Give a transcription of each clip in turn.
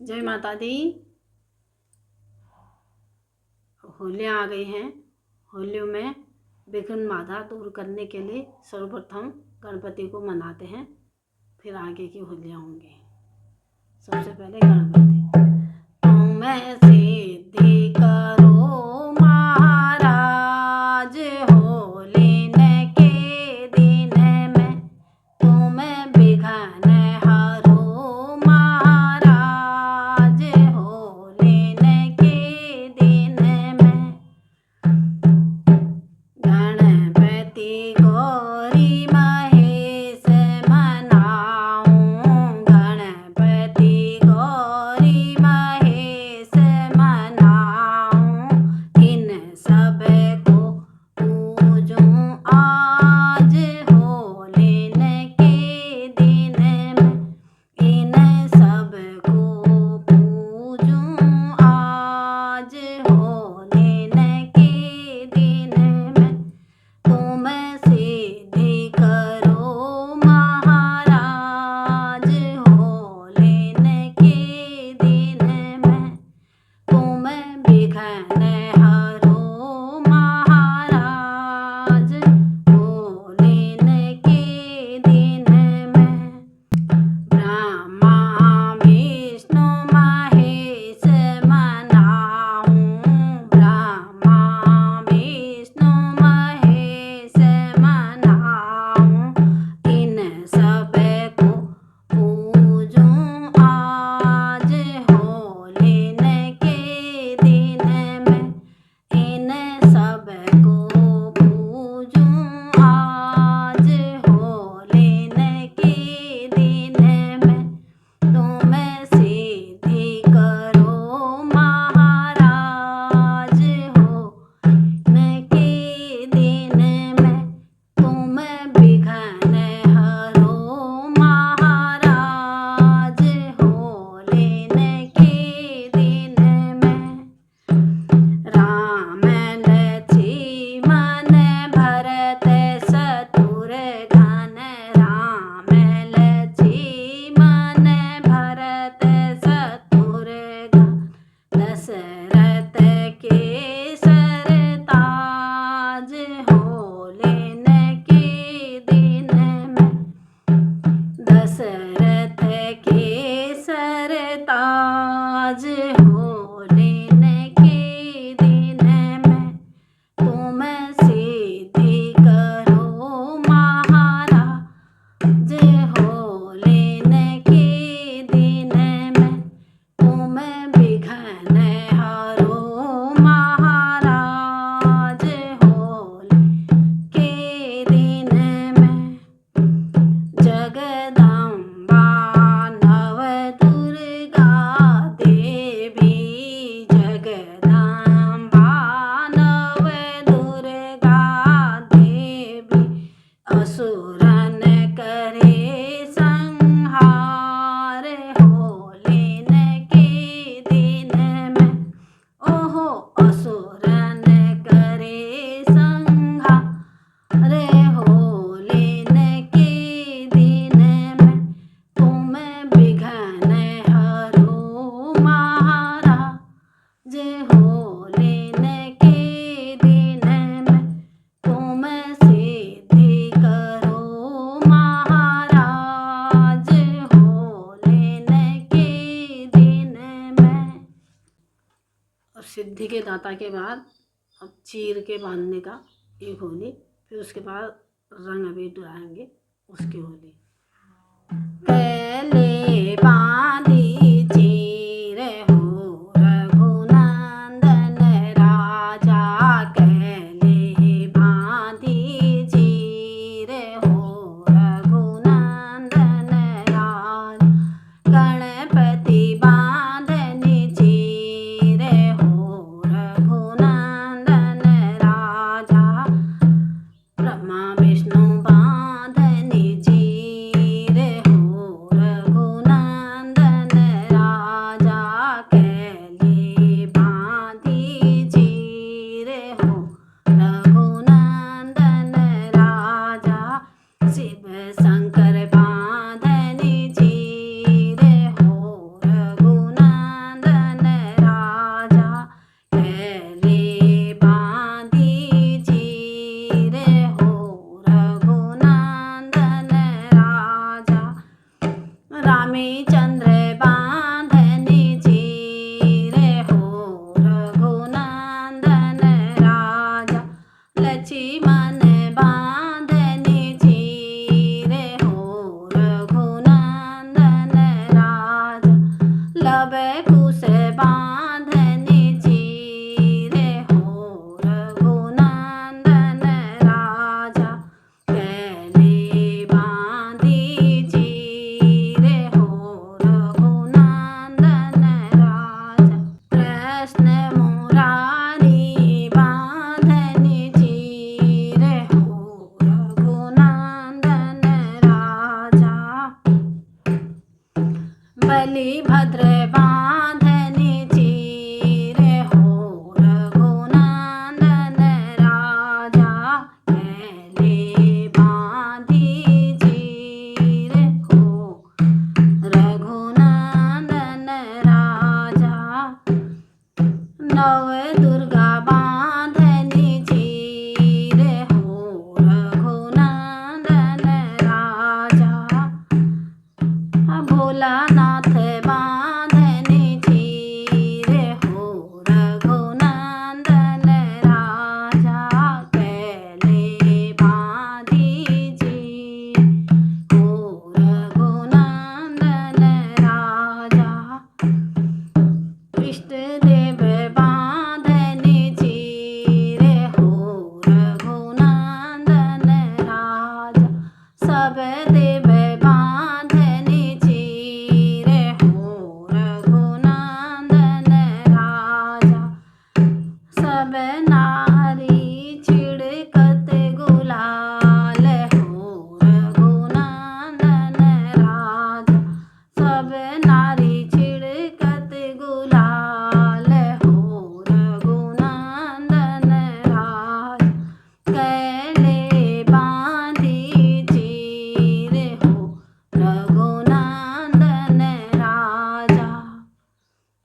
जय माता दी। होलियाँ आ गई हैं। होलियों में विघ्न बाधा दूर करने के लिए सर्वप्रथम गणपति को मनाते हैं, फिर आगे की होलियाँ होंगी। सबसे पहले गणपति। तुम्हें सिद्धि करो महाराज, होलिन के दिन में तुम्हें विघ्न हरो महाराज, होलिन के दिन में गणपति गौरी महेश मनाऊं, गणपति गौरी महेश मनाऊं, इन सब को पूजूं आज होलिन के दिन में, इन सब को पूजूं आज होलिन के दिन में। तुम सिद्धि करो महाराज, होलिन के दिन में तुम विघ्न हरो महाराज, होलिन के दिन में ब्रह्मा विष्णु महेश मनाऊं, ब्रह्मा विष्णु महेश मनाऊं, इन सब को पूजूं आज होलिन के दिन में, इन सब को पूजूं आज होलिन के दिन में। तुम सिद्धि करो महाराज, होलिन के दिन में तुम विघ्न हरो महाराज, होलिन के दिन में राम लक्ष्मण भरत शत्रुघ्न, राम लक्ष्मण भरत शत्रुघ्न, दशरथ के सरताज होलिन के दिन में, दशरथ के सरताज होलिन के दिन में। तुम सिद्धि करो महाराज, होलिन के दिन में तुम विघ्न हरो महाराज, होलिन के दिन में जगदम्बा नव दुर्गा देवी, जगदम्बा नव दुर्गा देवी, असुरन करे संहार होलिन के दिन में, ओहो असुरन करे संहार होलिन के दिन में। तुम विघ्न हरो महाराज, होलिन के दिन में तुम सिद्धि करो महाराज, होलिन के दिन में। और सिद्धि के दाता के बाद अब चीर के बांधने का एक होली, फिर उसके बाद रंग अबीर डलाएंगे उसकी होली। पहले बांधी चीर हो रघुनंदन राजा, कहले बांधी चीर हो रघुनंदन राजा, गणपति बांधनी चीर हो रघुनंदन राजा, ब्रह्मा विष्णु बांधनी चीर हो रघुनंदन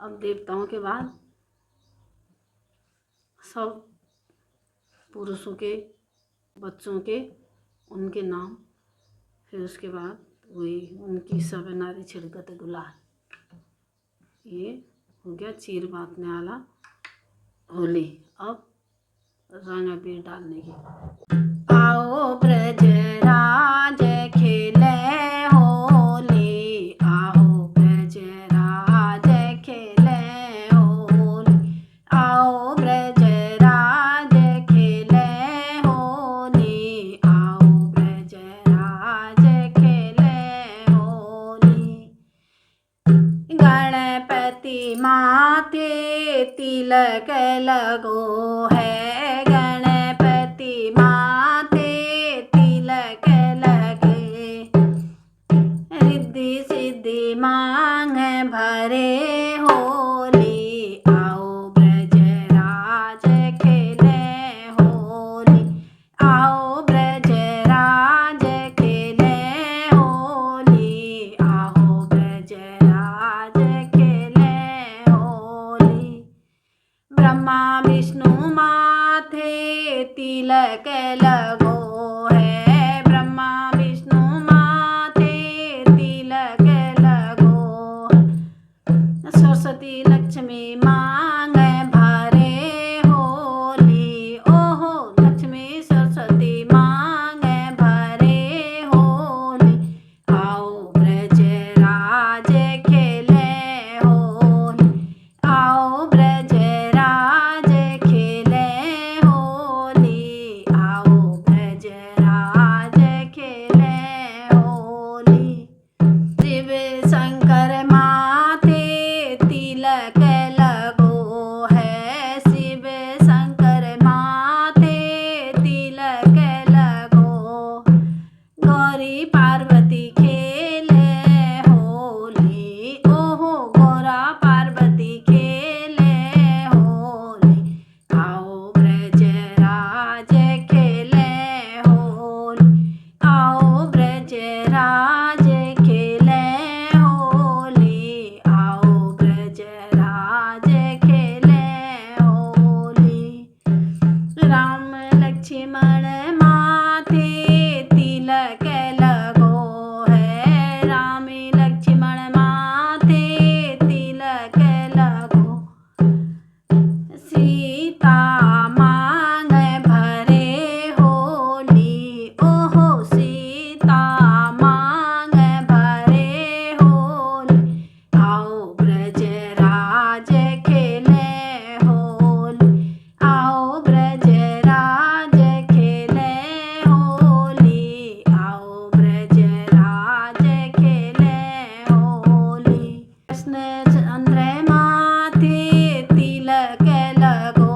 अब देवताओं के बाद सब पुरुषों के, बच्चों के, उनके नाम, फिर उसके बाद वही उनकी सब नारी छिड़कत गुलाल। ये हो गया चीर बांटने वाला होली। अब रंग अबीर डालने की। आओ ब्रज राज खेले होली, आओ ब्रज राज खेले होली, आओ ब्रज राज खेले होली, आओ ब्रज राज खेले होली। गणपति माथे तिलक लगो है, गणपति माथे तिलक लगे, रिद्धि सिद्धि मांग भरे होली, आओ ब्रज राज खेले होली, आओ ब्रज राज खेले होली, आओ ब्रज राज खेले होली। ब्रह्मा विष्णु माथे तिलक लगो है, ब्रह्मा विष्णु माथे तिलक लगो, सरस्वती लक्ष्मी मांग भरे होली, ओहो लक्ष्मी सरस्वती मांग भरे होली, आओ ब्रज राज खेले होली, आओ ब्रज राज खेले होली, आओ ब्रज राज खेले होली। शिव शंकर माथे तिलक लगो है, शिव शंकर माथे तिलक लगो, गौरी पार्वती खेले होली, ओहो गौरा पार्वती खेले होली, आओ ब्रज राज खेले होली, आओ ब्रज राज खेले होली, आओ ब्रज राज खेले होली। राम लक्ष्मण माथे तिलक लगो है, राम लक्ष्मण माथे तिलक लगो, सीता मांग भरे होली, ओहो सीता मांग भरे होली, आओ ब्रज राज खेले होली, आओ ब्रज राज खेले होली, आओ ब्रज राज खेले होली। कृष्ण चंद्र माथे तिलक लगो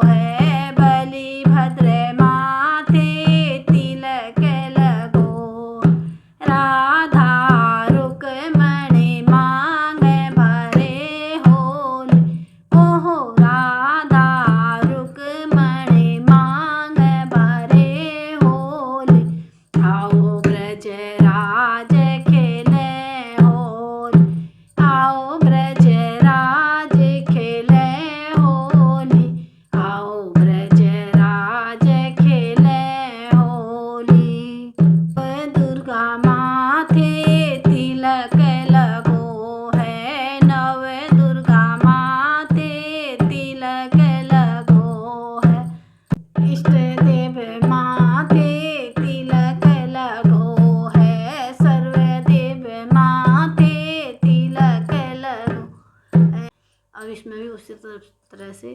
है, बलिभद्र माथे तिलक लगो, राधा रुक्मणी मांग भरे होली, ओहो राधा रुक्मणी मांग भरे होली, आओ ब्रज राज खेले होली, आओ ब्रज राज खेले होली, आओ ब्रज राज खेले होली। दुर्गा माथे तिलक लगो है, नव दुर्गा माथे तिलक लगो है, इष्ट देव माथे तिलक लगो है, सर्व देव माथे तिलक लगो है। अब इसमें भी उसी तरह से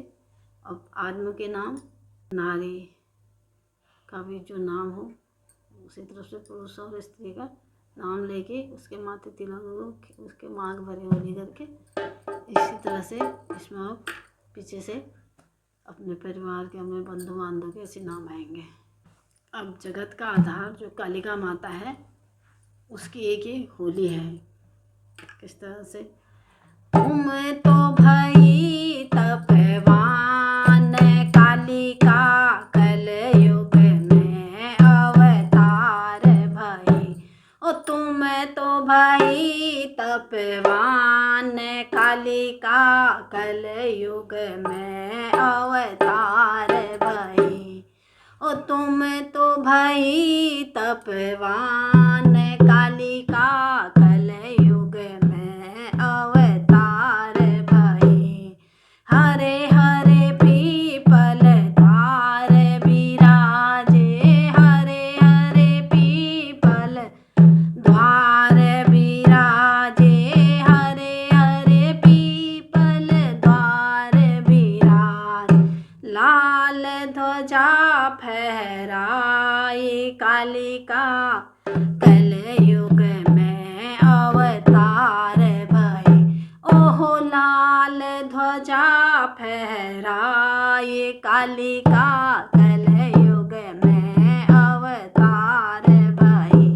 अब आदमी के नाम, नारी का भी जो नाम हो उसी तरफ से पुरुष और स्त्री का नाम लेके उसके माथे तिलक, उसके मांग भरे होली करके, इसी तरह से इसमें अब पीछे से अपने परिवार के, अपने बंधु बांधव के ऐसे नाम आएंगे। अब जगत का आधार जो कालिका माता है उसकी एक ही होली है। किस तरह से, तुम तो भई तपवान कालिका कलयुग में अवतार भई, ओ तुम तो भई तपवान कालिका कलयुग में अवतार भई। ओ तुम तो भई तपवान कालिका कलयुग में अवतार भई। हरे हरे पीपल धार विराजे, हरे हरे पीपल द्वार विराजे, हरे हरे पीपल द्वार विराज। लाल ध्वजा फहराए कालिका कलयुग में अवतार भई। ओहो लाल ध्वजा फहराए कालिका कलयुग में अवतार भई।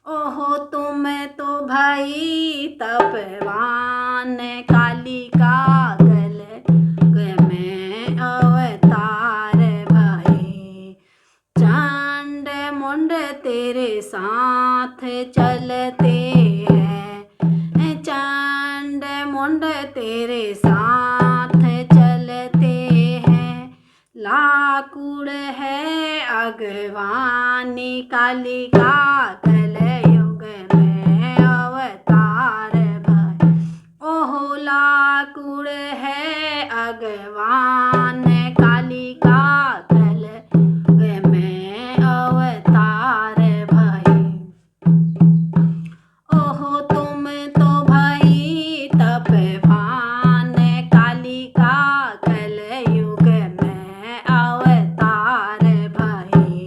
ओहो तुम तो भई तपवान कालिका कलयुग में अवतार भई। चंड मुंड तेरे साथ चलते हैं, चंड मुंड तेरे साथ चलते हैं। लाकुड़ है अगवानी कालिका कलयुग में अवतार भई। ओहो लाकुड़ है अगवान कालिका कलयुग में अवतार भई। ओहो तुम तो भई तपवान कालिका कलयुग में अवतार भई।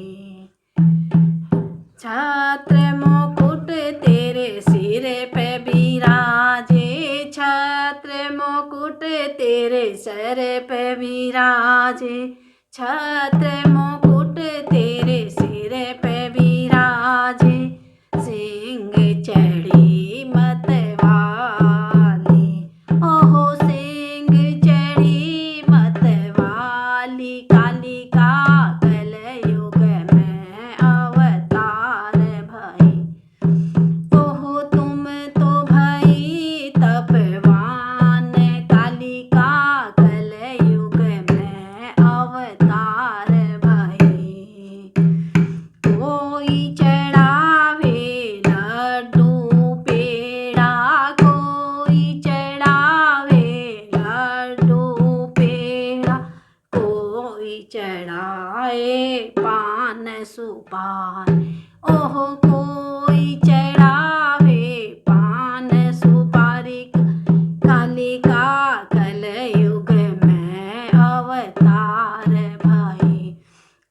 छत्र मुकुट तेरे सिर पे विराजे, छत्र मुकुट तेरे सर पे विराजे, छत्र मुकुट तेरे सिर पे विराजे। सिंह चढ़ी मतवाली, ओहो सिंह चढ़ी मतवाली कालिका कलयुग में अवतार भई। ओहो तुम तो भई तपवान कालिका कलयुग में अवतार भई। कोई चढ़ावे लड्डू पेड़ा, कोई चढ़ावे लड्डू पेड़ा, कोई चढ़ाए पान सुपारी। ओहो कोई चढ़ावे पान सुपारी कालिका कलयुग में अवतार भई।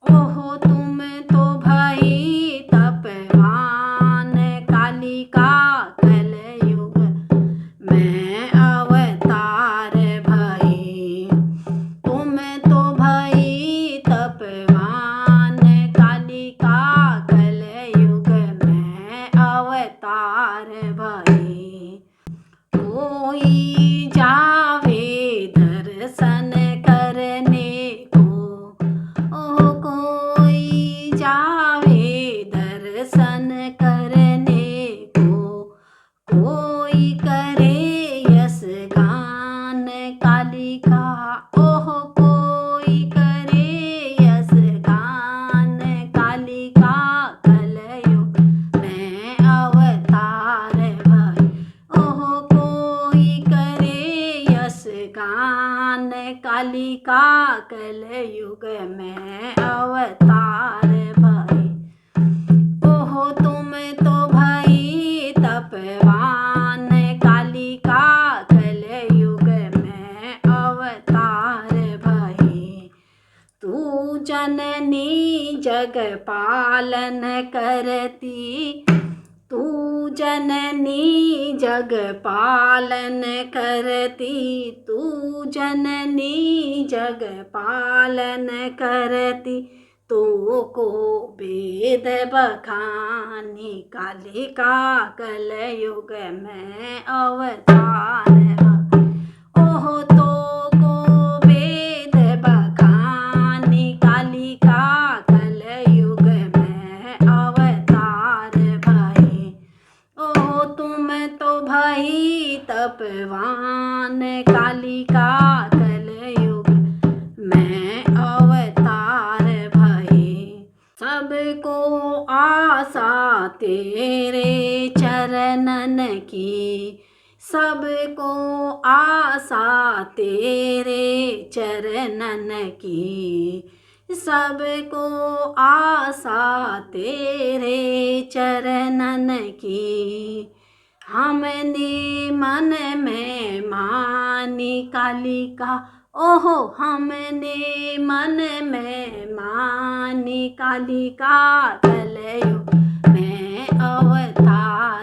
ओहो तुम तो भई तपवान कालिका कलयुग में अवतार भई। तुम तो भई तपवान कालिका कलयुग में अवतार भई। कोई जावे दर्शन करने को, ओ कोई जावे दर्शन करने को। कोई करे यश गान कालिका, ओहो कोई करे यश गान कालिका कलयुग में अवतार भई। ओहो कोई करे यश गान कालिका कलयुग में अवतार भई। ओहो तुम तो भई तपवान कालिका कलयुग में अवतार भई। तू जननी जग पालन करती, तू जननी जग पालन करती, तू जननी जग पालन करती। तू को वेद बखानी कालिका कलयुग में अवतार भई। ओहो तो को वेद बखानी कालिका कलयुग में अवतार भई। ओहो तुम तो मान कालिका कलयुग में अवतार भये। सबको आशा तेरे चरणन की, सबको आशा तेरे चरणन की, सबको आशा तेरे चरणन की। हमने मन में मानी कालिका, ओहो हमने मन में मानी कालिका कलयुग में अवतार